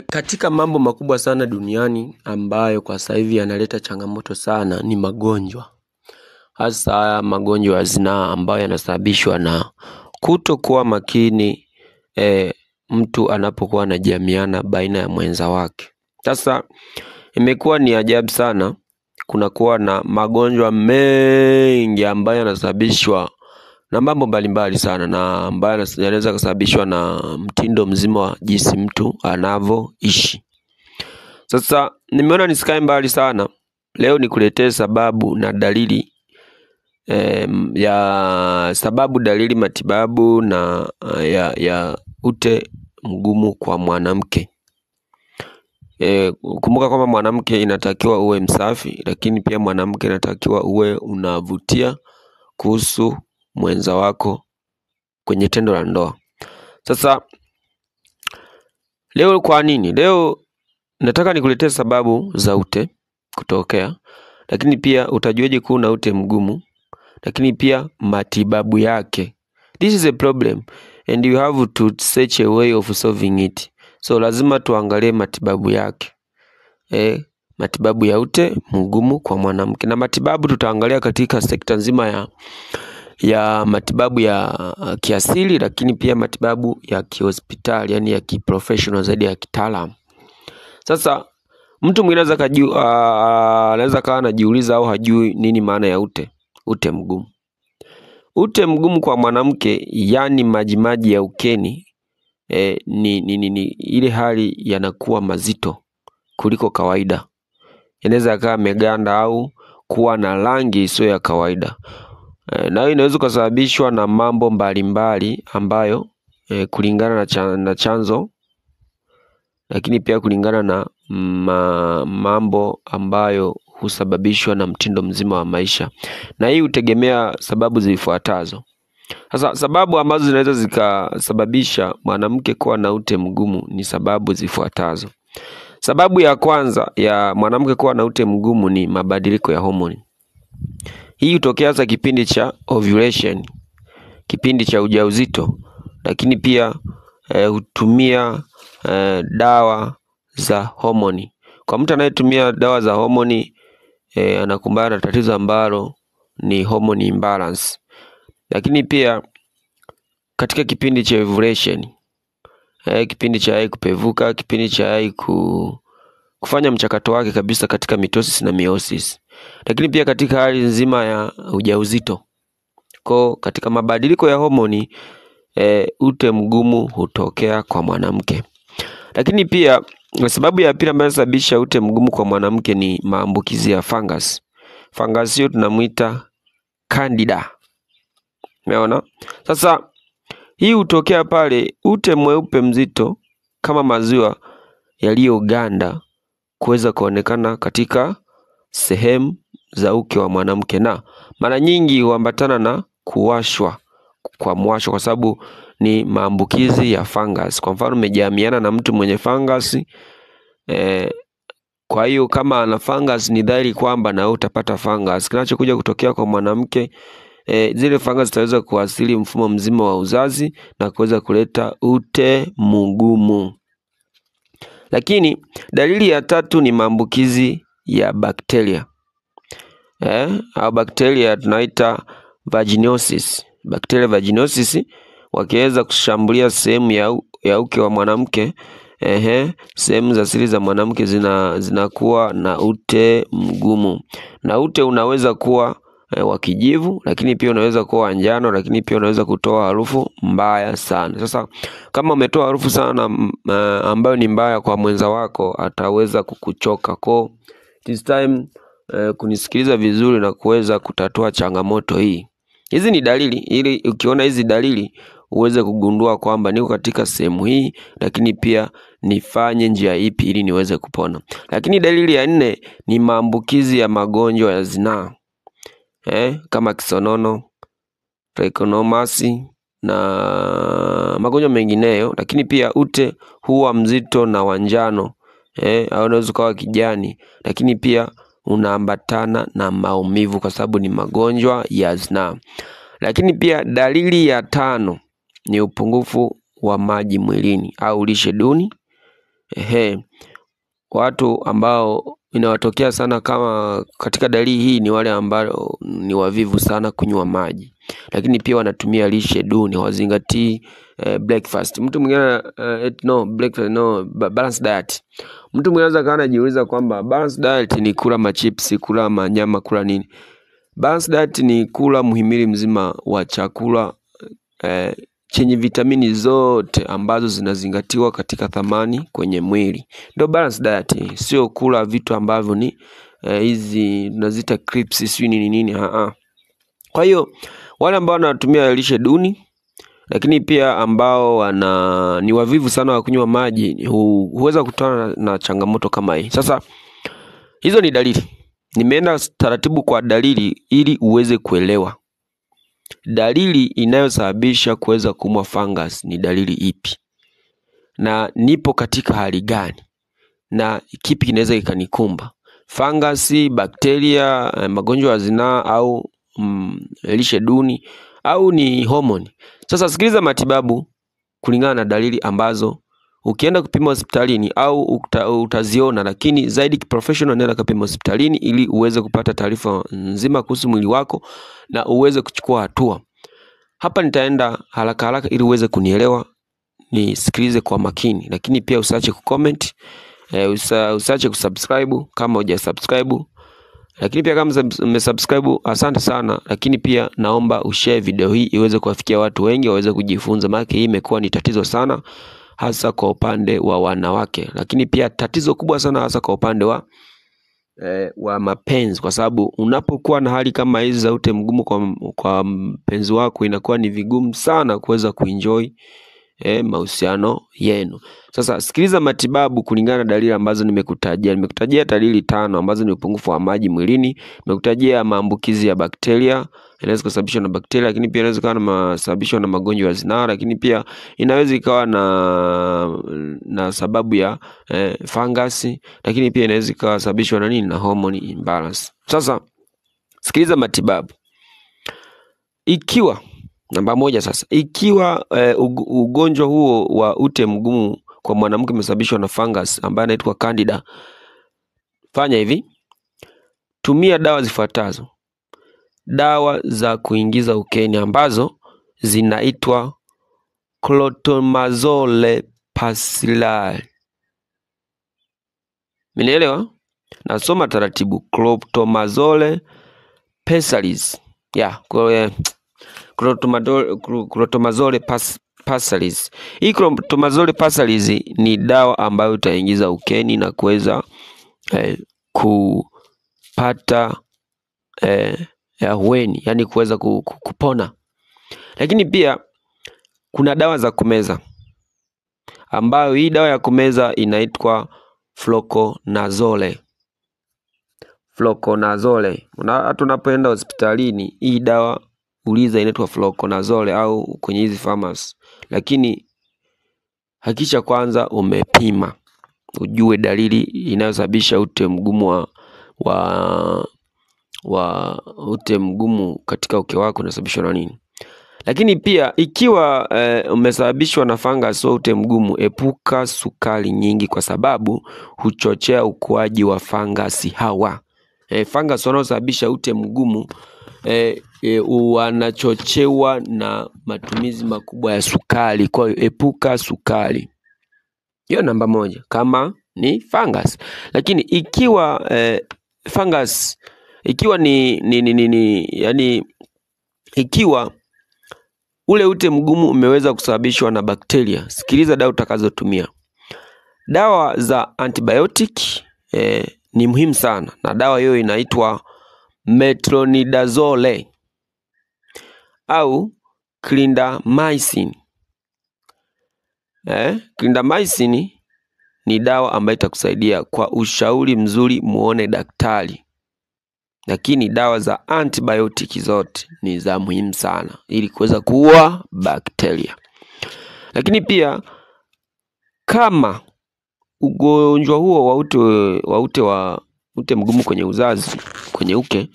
Katika mambo makubwa sana duniani ambayo kwa sasa hivi yanaleta changamoto sana ni magonjwa. Hasa magonjwa ya zinaa ambayo yanasababishwa na kutokuwa makini mtu anapokuwa anajamiana baina ya mwenza wake. Sasa imekuwa ni ajabu sana, kunakuwa na magonjwa mengi ambayo yanasababishwa na mambo mbalimbali sana, na ambayo yanaweza kusababishwa na mtindo mzima wa jinsi mtu anavyoishi. Sasa nimeona nisikae mbali sana, leo nikuletee sababu na dalili dalili, matibabu na ya ute mgumu kwa mwanamke. Kumbuka kwamba mwanamke inatakiwa uwe msafi, lakini pia mwanamke inatakiwa uwe unavutia kuhusu mwenza wako kwenye tendo la ndoa. Sasa leo kwa nini? Leo nataka nikuletee sababu za ute kutokea, lakini pia utajuaje kuwa na ute mgumu, lakini pia matibabu yake. This is a problem and you have to search a way of solving it. So lazima tuangalie matibabu yake. Matibabu ya ute mgumu kwa mwanamke. Na matibabu tutaangalia katika sekta nzima ya matibabu ya kiasili, lakini pia matibabu ya kihospitali, yani ya kiprofessional zaidi, ya kitaalamu. Sasa mtu mwingine anaweza kawa anajiuliza au hajui nini maana ya ute mgumu. Ute mgumu kwa mwanamke, yani majimaji ya ukeni, ni ile hali yanakuwa mazito kuliko kawaida. Yanaweza kaa meganda au kuwa na rangi isiyo ya kawaida. Na hiyo inaweza kusababishwa na mambo mbalimbali ambayo kulingana na chanzo, lakini pia kulingana na mambo ambayo husababishwa na mtindo mzima wa maisha. Na hii hutegemea sababu zifuatazo. Sasa sababu ambazo zinaweza zikasababisha mwanamke kuwa na ute mgumu ni sababu zifuatazo. Sababu ya kwanza ya mwanamke kuwa na ute mgumu ni mabadiliko ya homoni. Hii hutokea hasa kipindi cha ovulation, kipindi cha ujauzito, lakini pia hutumia dawa za homoni. Kwa mtu anayetumia dawa za homoni, anakumbana na tatizo ambalo ni hormone imbalance. Lakini pia katika kipindi cha ovulation, kipindi cha yai kupevuka, kipindi cha yai kufanya mchakato wake kabisa katika mitosis na meiosis. Lakini pia katika hali nzima ya ujauzito. Katika mabadiliko ya homoni, ute mgumu hutokea kwa mwanamke. Lakini pia sababu ya pili ambayo inasababisha ute mgumu kwa mwanamke ni maambukizi ya fungus. Fungus hiyo tunamuita Candida. Umeona? Sasa hii hutokea pale ute mweupe mzito kama maziwa yaliyoganda kuweza kuonekana katika sehemu za uke wa mwanamke, na mara nyingi huambatana na kuwashwa kwa mwasho, kwa sababu ni maambukizi ya fungus. Kwa mfano umejamiana na mtu mwenye fungus, kwa hiyo kama ana fungus ni dhahiri kwamba na wewe utapata fungus. Kinachokuja kutokea kwa mwanamke, zile fungus zitaweza kuathiri mfumo mzima wa uzazi na kuweza kuleta ute mgumu. Lakini dalili ya tatu ni maambukizi ya bakteria. Au bakteria tunaita vaginosis. Bakteria vaginosis wakiweza kushambulia sehemu ya uke wa mwanamke, sehemu za siri za mwanamke zinakuwa na ute mgumu. Na ute unaweza kuwa wa kijivu, lakini pia unaweza kuwa wa njano, lakini pia unaweza kutoa harufu mbaya sana. Sasa kama umetoa harufu sana ambayo ni mbaya kwa mwenza wako, ataweza kukuchoka. It is time kunisikiliza vizuri na kuweza kutatua changamoto hii. Hizi ni dalili, ili ukiona hizi dalili uweze kugundua kwamba niko katika sehemu hii, lakini pia nifanye njia ipi ili niweze kupona. Lakini dalili ya 4 ni maambukizi ya magonjwa ya zinaa, kama kisonono, trichomoniasis na magonjwa mengineyo. Lakini pia ute huwa mzito na wanjano, au unaweza kuwa kijani, lakini pia unaambatana na maumivu kwa sababu ni magonjwa ya zinaa. Lakini pia dalili ya 5 ni upungufu wa maji mwilini au lishe duni, Watu ambao inawatokea sana kama katika dalili hii ni wale ambao ni wavivu sana kunywa maji, lakini pia wanatumia lishe duni, hawazingatii breakfast. Mtu mwingine balanced diet. Mtu mwingine anaweza kana jiuliza kwamba balanced diet ni kula machipsi, kula manyama, kula nini? Balanced diet ni kula muhimili mzima wa chakula chenye vitamini zote ambazo zinazingatiwa katika thamani kwenye mwili. Ndio balanced diet, sio kula vitu ambavyo ni hizi tunazita crisps sio nini. Kwa hiyo wale ambao wanatumia lishe duni, lakini pia ambao ni wavivu sana wa kunywa maji, huweza kutana na changamoto kama hii. Sasa hizo ni dalili. Nimeenda taratibu kwa dalili ili uweze kuelewa dalili inayosababisha kuweza kuumwa fungus ni dalili ipi, na nipo katika hali gani, na kipi kinaweza kikanikumba: fungus, bakteria, magonjwa ya zinaa, au lishe duni, au ni homoni. Sasa sikiliza matibabu kulingana na dalili ambazo ukienda kupima hospitalini au utaziona, lakini zaidi professional nenda kupima hospitalini ili uweze kupata taarifa nzima kuhusu mwili wako na uweze kuchukua hatua. Hapa nitaenda haraka ili uweze kunielewa, nisikilize kwa makini, lakini pia usiache kucomment, usiache kusubscribe kama hujasubscribe. Lakini pia kama umesubscribe, asante sana, lakini pia naomba ushare video hii iweze kuwafikia watu wengi waweze kujifunza, maana hii imekuwa ni tatizo sana hasa kwa upande wa wanawake, lakini pia tatizo kubwa sana hasa kwa upande wa mapenzi, kwa sababu unapokuwa na hali kama hizi za ute mgumu kwa mpenzi wako, inakuwa ni vigumu sana kuweza kuenjoy mahusiano yenu. Sasa sikiliza matibabu kulingana na dalili ambazo nimekutajia. Nimekutajia dalili 5 ambazo ni upungufu wa maji mwilini, nimekutajia maambukizi ya bakteria, inaweza kusababishwa na bakteria, lakini pia inaweza kuwa kusababishwa na magonjwa ya zinaa, lakini pia inaweza ikawa na sababu ya fungus, lakini pia inaweza kusababishwa na nini, na hormone imbalance. Sasa sikiliza matibabu. Ikiwa namba 1, sasa ikiwa ugonjwa huo wa ute mgumu kwa mwanamke umesababishwa na fungus ambayo inaitwa Candida, fanya hivi: tumia dawa zifuatazo. Dawa za kuingiza ukeni ambazo zinaitwa clotomazole pacilli. Mnielewa? Nasoma taratibu. Clotomazole pacilli. Clotomazole pacilli. Hii clotomazole pacilli ni dawa ambayo utaingiza ukeni na kuweza kupata ahueni, yani kuweza kupona. Lakini pia kuna dawa za kumeza, ambayo hii dawa ya kumeza inaitwa fluconazole. Hata unapoenda hospitalini, hii dawa uliza inaitwa fluconazole au kwenye hizi pharmacy, lakini hakisha kwanza umepima ujue dalili inayosababisha ute mgumu wa ute mgumu katika uke wako unasababishwa na nini. Lakini pia ikiwa umesababishwa na fungus au ute mgumu, epuka sukari nyingi, kwa sababu huchochea ukuaji wa fungus hawa. Fungus wanaosababisha ute mgumu wanachochewa na matumizi makubwa ya sukari. Kwa hiyo epuka sukari. Hiyo namba 1 kama ni fungus. Lakini ikiwa fungus ikiwa yani ikiwa ule ute mgumu umeweza kusababishwa na bakteria, sikiliza dawa utakazotumia. Dawa za antibiotic ni muhimu sana, na dawa hiyo inaitwa metronidazole au clindamycin. Clindamycin ni dawa ambayo itakusaidia. Kwa ushauri mzuri muone daktari. Lakini dawa za antibiotic zote ni za muhimu sana ili kuweza kuua bakteria. Lakini pia kama ugonjwa huo wa ute mgumu kwenye uzazi, kwenye uke,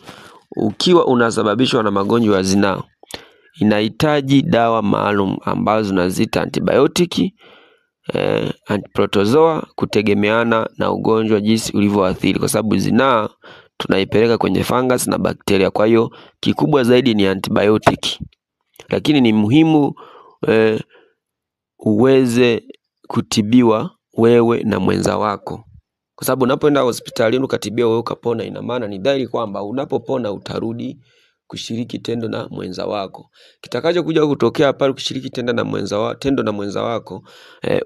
ukiwa unasababishwa na magonjwa ya zinaa, inahitaji dawa maalum ambazo tunazita antibiotic antiprotozoa kutegemeana na ugonjwa jinsi ulivyoathiri, kwa sababu zinaa tunaipeleka kwenye fungus na bakteria. Kwa hiyo kikubwa zaidi ni antibiotic, lakini ni muhimu uweze kutibiwa wewe na mwenza wako, kwa sababu unapoenda hospitalini ukatibiwa wewe ukapona, ina maana ni dhahiri kwamba unapopona utarudi kushiriki tendo na mwenza wako. Kitakacho kuja kutokea pale kushiriki tendo na mwenza wako,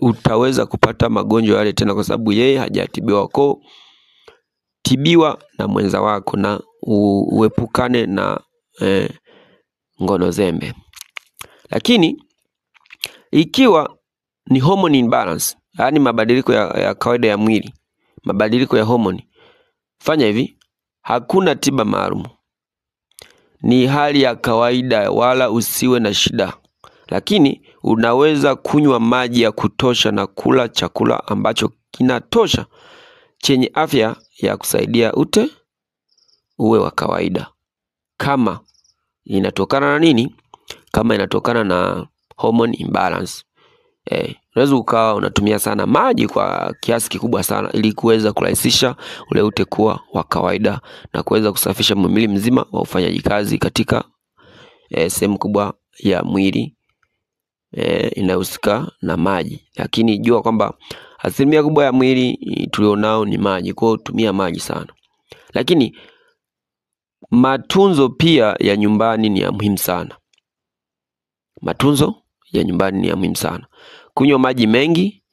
utaweza kupata magonjwa yale tena, kwa sababu yeye hajatibiwa. Kwa tibiwa na mwenza wako na uepukane na ngono zembe. Lakini ikiwa ni hormone imbalance, yaani mabadiliko ya kawaida ya mwili, mabadiliko ya hormone, fanya hivi, hakuna tiba maalum. Ni hali ya kawaida, wala usiwe na shida. Lakini unaweza kunywa maji ya kutosha na kula chakula ambacho kinatosha chenye afya ya kusaidia ute uwe wa kawaida. Kama inatokana na nini? Kama inatokana na hormone imbalance, unaweza ukawa unatumia sana maji kwa kiasi kikubwa sana ili kuweza kurahisisha ule ute kuwa wa kawaida na kuweza kusafisha mwili mzima wa ufanyaji kazi katika sehemu kubwa ya mwili inahusika na maji. Lakini jua kwamba asilimia kubwa ya mwili tulionao ni maji, kwa hiyo tumia maji sana. Lakini matunzo pia ya nyumbani ni ya muhimu sana. Matunzo ya nyumbani ni ya muhimu sana. Kunywa maji mengi,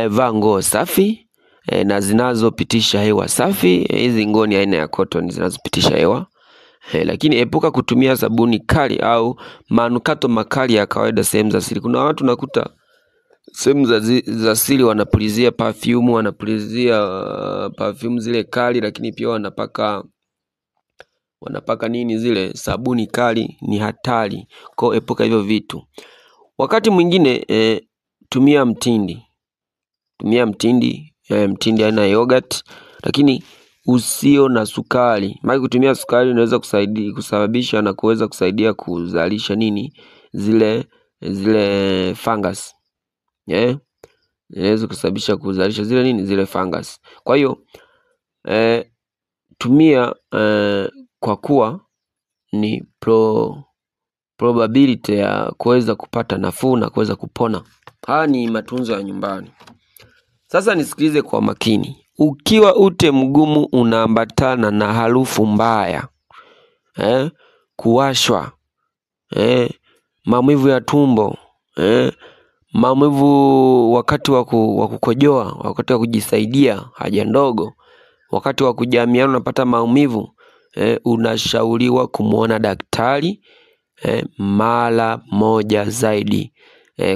vaa nguo safi na zinazopitisha hewa safi. Hizi nguo ni aina ya cotton zinazopitisha hewa. Lakini epuka kutumia sabuni kali au manukato makali ya kawaida sehemu za siri. Kuna watu nakuta sehemu za siri wanapulizia perfume zile kali, lakini pia wanapaka nini zile sabuni kali, ni hatari. Kwa epuka hivyo vitu. Wakati mwingine tumia mtindi. Mtindi aina ya yogurt, lakini usio na sukari. Maana kutumia sukari inaweza kusababisha na kuweza kusaidia kuzalisha nini? Zile fungus. Inaweza kusababisha kuzalisha zile fungus. Kwa hiyo tumia kwa kuwa ni probability ya kuweza kupata nafuu na kuweza kupona. Haya ni matunzo ya nyumbani. Sasa nisikilize kwa makini. Ukiwa ute mgumu unaambatana na harufu mbaya, kuwashwa, maumivu ya tumbo, maumivu wakati wa kukojoa, wakati wa kujisaidia haja ndogo, wakati wa kujamiana unapata maumivu, unashauriwa kumuona daktari mara moja zaidi,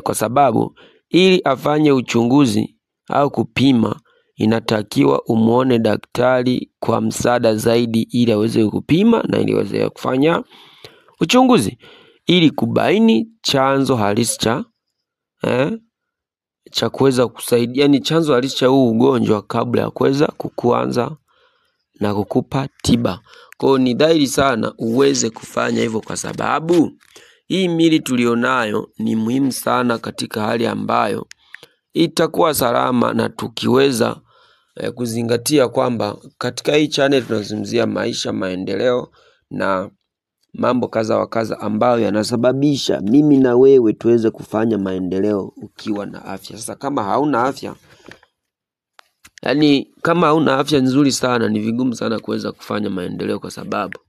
kwa sababu ili afanye uchunguzi au kupima inatakiwa umuone daktari kwa msaada zaidi, ili aweze kupima na ili aweze kufanya uchunguzi ili kubaini chanzo halisi cha kuweza kusaidia, ni chanzo halisi cha huu ugonjwa kabla ya kuweza kuanza na kukupa tiba. Kwa hiyo ni dhahiri sana uweze kufanya hivyo, kwa sababu hii mili tulionayo ni muhimu sana katika hali ambayo itakuwa salama, na tukiweza kuzingatia kwamba katika hii channel tunazungumzia maisha, maendeleo na mambo kadha wa kadha ambayo yanasababisha mimi na wewe tuweze kufanya maendeleo ukiwa na afya. Sasa kama hauna afya, kama hauna afya nzuri sana, ni vigumu sana kuweza kufanya maendeleo, kwa sababu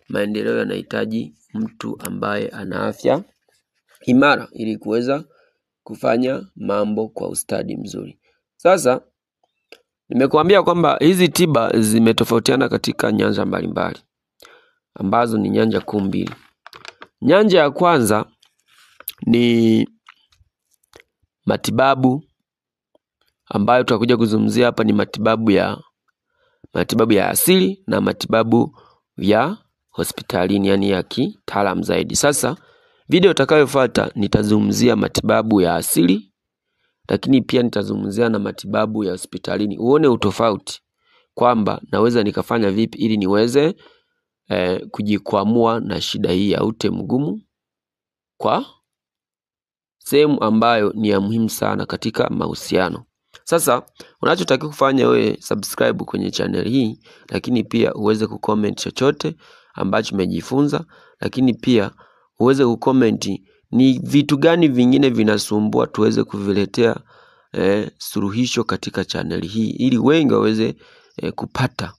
maendeleo yanahitaji mtu ambaye ana afya imara ili kuweza kufanya mambo kwa ustadi mzuri. Sasa nimekuambia kwamba hizi tiba zimetofautiana katika nyanja mbalimbali, ambazo ni nyanja kuu mbili. Nyanja ya kwanza ni matibabu ambayo tutakuja kuzungumzia hapa, ni matibabu ya asili na matibabu ya hospitalini, yani ya kitaalamu zaidi. Sasa video itakayofuata nitazungumzia matibabu ya asili, lakini pia nitazungumzia na matibabu ya hospitalini, uone utofauti kwamba naweza nikafanya vipi ili niweze kujikwamua na shida hii ya ute mgumu kwa sehemu ambayo ni ya muhimu sana katika mahusiano. Sasa unachotakiwa kufanya wewe, subscribe kwenye channel hii, lakini pia uweze kucomment chochote ambacho umejifunza, lakini pia uweze kucomment ni vitu gani vingine vinasumbua tuweze kuviletea suluhisho katika channel hii, ili wengi waweze kupata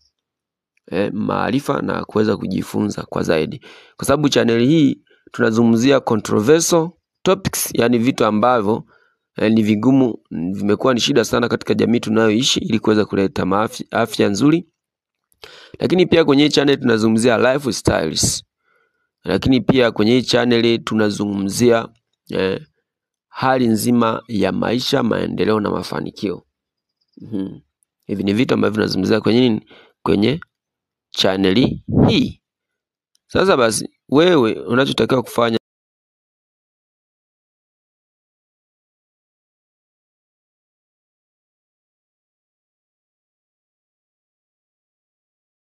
maarifa na kuweza kujifunza kwa zaidi, kwa sababu channel hii tunazungumzia controversial topics, yani vitu ambavyo ni vigumu, vimekuwa ni shida sana katika jamii tunayoishi, ili kuweza kuleta afya nzuri. Lakini pia kwenye hii channel tunazungumzia lifestyles, lakini pia kwenye hii channel tunazungumzia hali nzima ya maisha, maendeleo na mafanikio. Hivi ni vitu ambavyo tunazungumzia kwenye channel hii. Sasa basi wewe unachotakiwa kufanya